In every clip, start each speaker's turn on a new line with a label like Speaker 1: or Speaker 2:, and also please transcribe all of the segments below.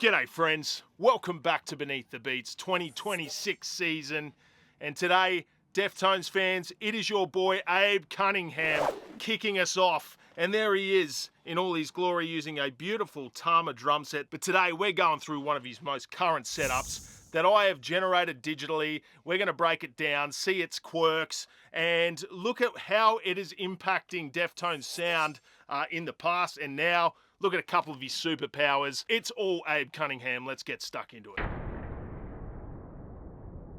Speaker 1: G'day friends, welcome back to Beneath the Beats 2026 season, and today, Deftones fans, it is your boy Abe Cunningham kicking us off, and there he is in all his glory using a beautiful Tama drum set. But today we're going through one of his most current setups that I have generated digitally. We're going to break it down, see its quirks, and look at how it is impacting Deftones sound in the past and now. Look at a couple of his superpowers. It's all Abe Cunningham. Let's get stuck into it.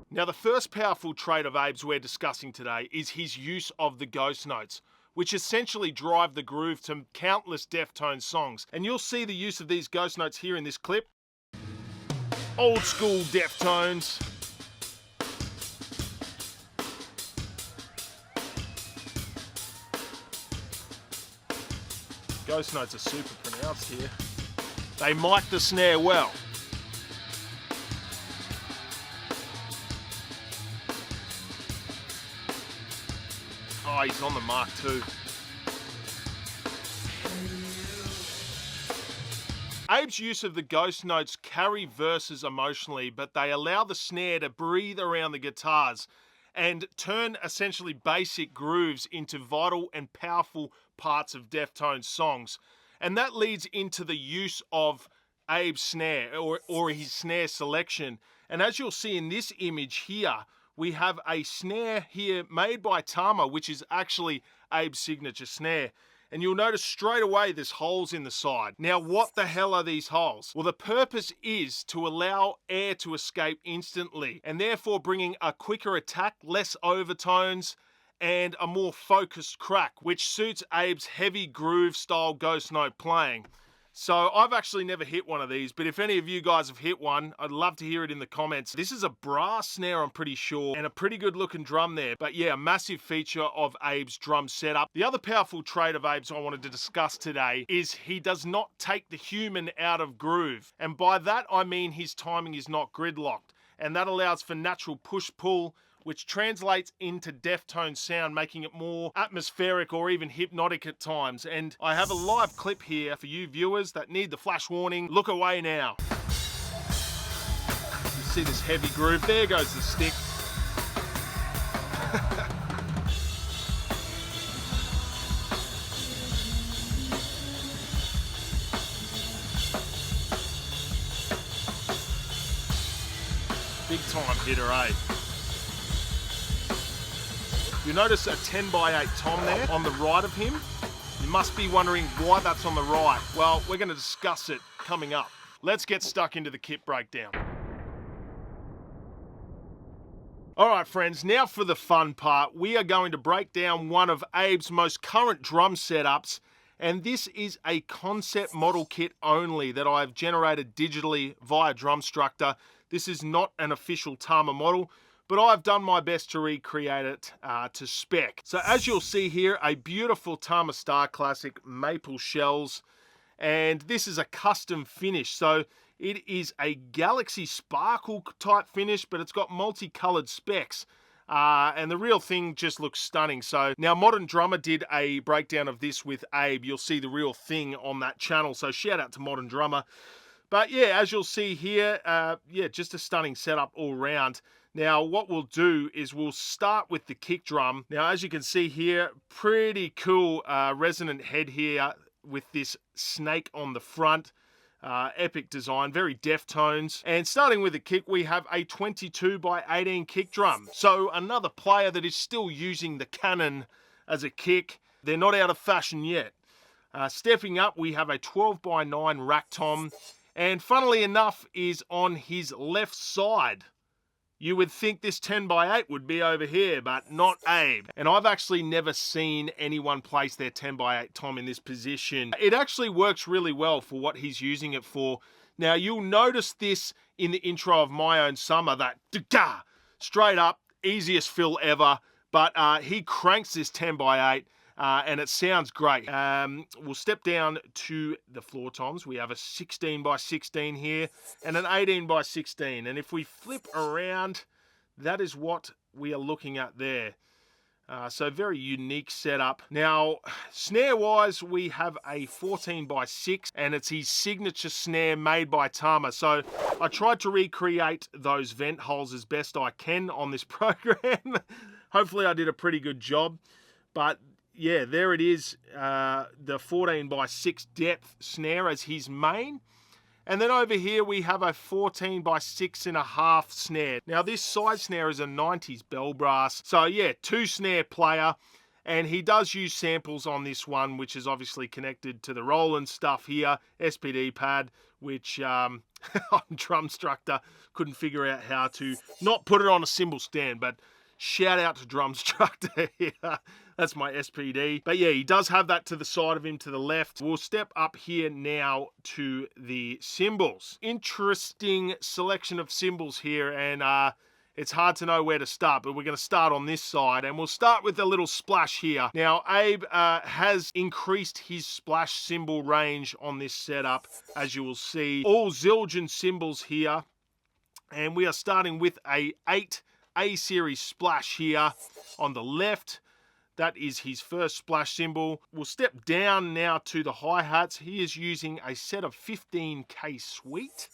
Speaker 1: Now, the first powerful trait of Abe's we're discussing today is his use of the ghost notes, which essentially drive the groove to countless Deftones songs. And you'll see the use of these ghost notes here in this clip. Old school Deftones. Ghost notes are super pronounced here. They mic the snare well. Oh, he's on the mark too. Abe's use of the ghost notes carry verses emotionally, but they allow the snare to breathe around the guitars and turn essentially basic grooves into vital and powerful parts of Deftones songs. And that leads into the use of Abe's snare or his snare selection. And as you'll see in this image here, we have a snare here made by Tama, which is actually Abe's signature snare. And you'll notice straight away there's holes in the side. Now, what the hell are these holes? Well, the purpose is to allow air to escape instantly, and therefore bringing a quicker attack, less overtones, and a more focused crack, which suits Abe's heavy groove style ghost note playing. So I've actually never hit one of these, but if any of you guys have hit one, I'd love to hear it in the comments. This is a brass snare, I'm pretty sure, and a pretty good looking drum there. But yeah, a massive feature of Abe's drum setup. The other powerful trait of Abe's I wanted to discuss today is he does not take the human out of groove. And by that, I mean his timing is not gridlocked. And that allows for natural push-pull, which translates into Deftones sound, making it more atmospheric or even hypnotic at times. And I have a live clip here for you viewers that need the flash warning. Look away now. You see this heavy groove? There goes the stick. Big time hitter, eh? You notice a 10x8 tom there on the right of him. You must be wondering why that's on the right. Well, we're going to discuss it coming up. Let's get stuck into the kit breakdown. All right, friends, now for the fun part. We are going to break down one of Abe's most current drum setups, and this is a concept model kit only that I've generated digitally via Drumstructor. This is not an official Tama model, but I've done my best to recreate it to spec. So as you'll see here, a beautiful Tama Star Classic maple shells, and this is a custom finish. So it is a Galaxy Sparkle type finish, but it's got multicolored specs. And the real thing just looks stunning. So now Modern Drummer did a breakdown of this with Abe. You'll see the real thing on that channel. So shout out to Modern Drummer. But yeah, as you'll see here, yeah, just a stunning setup all round. Now, what we'll do is we'll start with the kick drum. Now, as you can see here, pretty cool resonant head here with this snake on the front. Epic design, very Deftones. And starting with the kick, we have a 22x18 kick drum. So another player that is still using the Cannon as a kick. They're not out of fashion yet. Stepping up, we have a 12x9 rack tom. And funnily enough, is on his left side. You would think this 10x8 would be over here, but not Abe. And I've actually never seen anyone place their 10x8 tom in this position. It actually works really well for what he's using it for. Now, you'll notice this in the intro of My Own Summer, that straight up, easiest fill ever. But he cranks this 10x8. And it sounds great. We'll step down to the floor toms. We have a 16x16 here and an 18x16. And if we flip around, that is what we are looking at there. So very unique setup. Now, snare-wise, we have a 14x6, and it's his signature snare made by Tama. So I tried to recreate those vent holes as best I can on this program. Hopefully I did a pretty good job. But yeah, there it is, the 14x6 depth snare as his main. And then over here we have a 14x6.5 snare. Now this side snare is a 90s bell brass. So yeah, 2 snare player. And he does use samples on this one, which is obviously connected to the Roland stuff here. SPD pad, which on Drumstructor couldn't figure out how to not put it on a cymbal stand. But shout out to Drumstructor here. That's my SPD. But yeah, he does have that to the side of him to the left. We'll step up here now to the cymbals. Interesting selection of cymbals here, and it's hard to know where to start, but we're going to start on this side, and we'll start with a little splash here. Now, Abe has increased his splash cymbal range on this setup, as you will see. All Zildjian cymbals here, and we are starting with a 8 A-series splash here on the left. That is his first splash cymbal. We'll step down now to the hi-hats. He is using a set of 15K Sweet.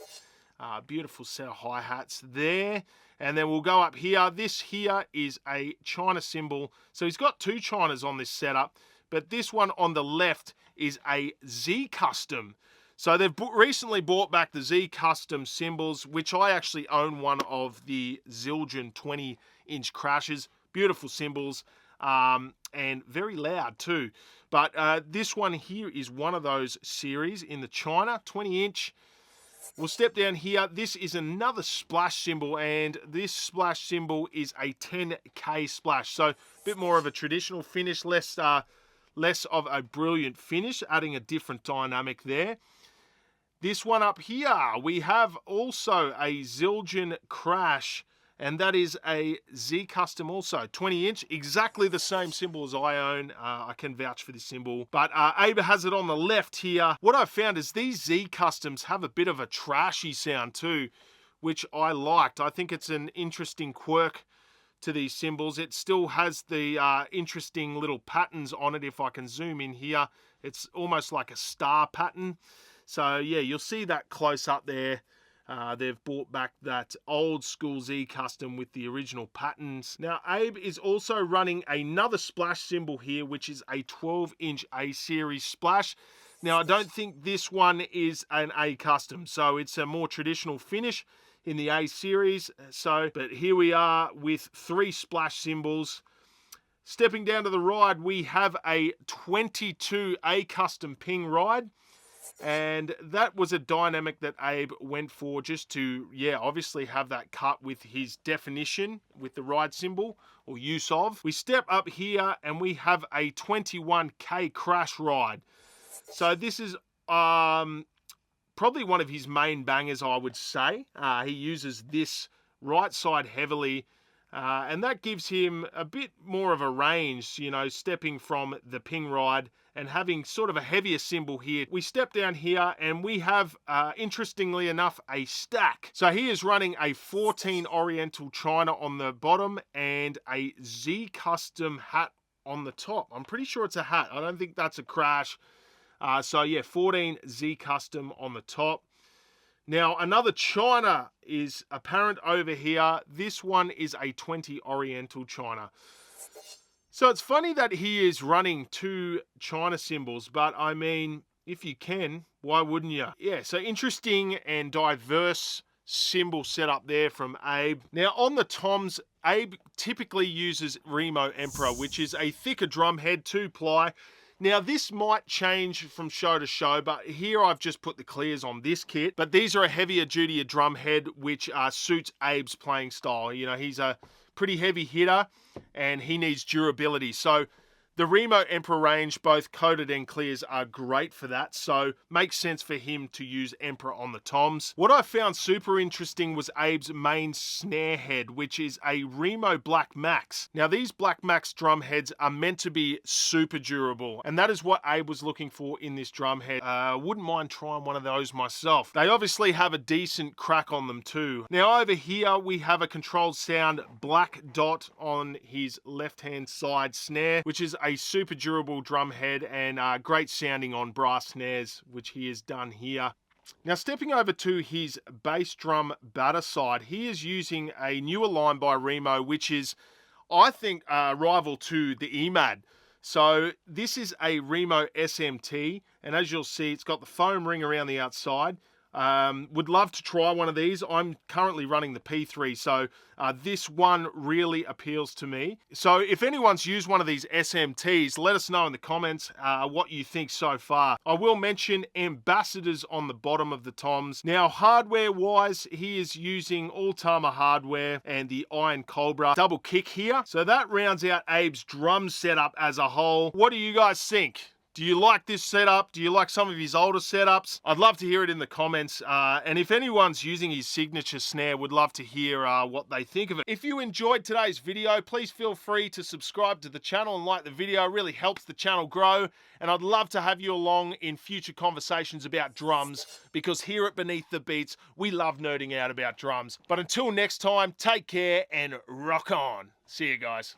Speaker 1: Beautiful set of hi-hats there. And then we'll go up here. This here is a China cymbal. So he's got 2 Chinas on this setup, but this one on the left is a Z Custom. So they've recently brought back the Z Custom cymbals, which I actually own one of the Zildjian 20-inch crashes. Beautiful cymbals. And very loud too. But this one here is one of those series in the China 20-inch. We'll step down here. This is another splash cymbal, and this splash cymbal is a 10K splash. So a bit more of a traditional finish, less of a brilliant finish, adding a different dynamic there. This one up here, we have also a Zildjian crash, and that is a Z Custom also, 20-inch, exactly the same cymbal as I own. I can vouch for this cymbal. But Abe has it on the left here. What I've found is these Z Customs have a bit of a trashy sound too, which I liked. I think it's an interesting quirk to these cymbals. It still has the interesting little patterns on it. If I can zoom in here, it's almost like a star pattern. So yeah, you'll see that close up there. They've brought back that old school Z Custom with the original patterns. Now, Abe is also running another splash cymbal here, which is a 12-inch A-series splash. Now, I don't think this one is an A Custom, so it's a more traditional finish in the A-series. But here we are with 3 splash cymbals. Stepping down to the ride, we have a 22 A Custom ping ride. And that was a dynamic that Abe went for just to, yeah, obviously have that cut with his definition with the ride cymbal or use of. We step up here and we have a 21K crash ride. So this is probably one of his main bangers, I would say. He uses this right side heavily. And that gives him a bit more of a range, you know, stepping from the ping ride and having sort of a heavier cymbal here. We step down here and we have, interestingly enough, a stack. So he is running a 14 Oriental China on the bottom and a Z Custom hat on the top. I'm pretty sure it's a hat. I don't think that's a crash. So yeah, 14 Z Custom on the top. Now, another China is apparent over here. This one is a 20 Oriental China. So it's funny that he is running 2 China cymbals, but I mean, if you can, why wouldn't you? Yeah, so interesting and diverse cymbal setup there from Abe. Now, on the toms, Abe typically uses Remo Emperor, which is a thicker drum head, 2-ply. Now, this might change from show to show, but here I've just put the clears on this kit. But these are a heavier duty drum head, which suits Abe's playing style. You know, he's a pretty heavy hitter, and he needs durability. So The Remo Emperor range, both coated and clears, are great for that, so makes sense for him to use Emperor on the toms. What I found super interesting was Abe's main snare head, which is a Remo Black Max. Now these Black Max drum heads are meant to be super durable, and that is what Abe was looking for in this drum head. Wouldn't mind trying one of those myself. They obviously have a decent crack on them too. Now over here we have a controlled sound black dot on his left hand side snare, which is a super durable drum head and great sounding on brass snares, which he has done here. Now stepping over to his bass drum batter side, he is using a newer line by Remo, which is, I think, a rival to the EMAD. So this is a Remo SMT, and as you'll see, it's got the foam ring around the outside. Would love to try one of these. I'm currently running the P3, so this one really appeals to me. So if anyone's used one of these SMTs, let us know in the comments what you think so far. I will mention ambassadors on the bottom of the toms. Now hardware wise, he is using All-Tama hardware and the Iron Cobra double kick here. So that rounds out Abe's drum setup as a whole. What do you guys think? Do you like this setup? Do you like some of his older setups? I'd love to hear it in the comments. And if anyone's using his signature snare, would love to hear what they think of it. If you enjoyed today's video, please feel free to subscribe to the channel and like the video. It really helps the channel grow. And I'd love to have you along in future conversations about drums, because here at Beneath the Beats, we love nerding out about drums. But until next time, take care and rock on. See you guys.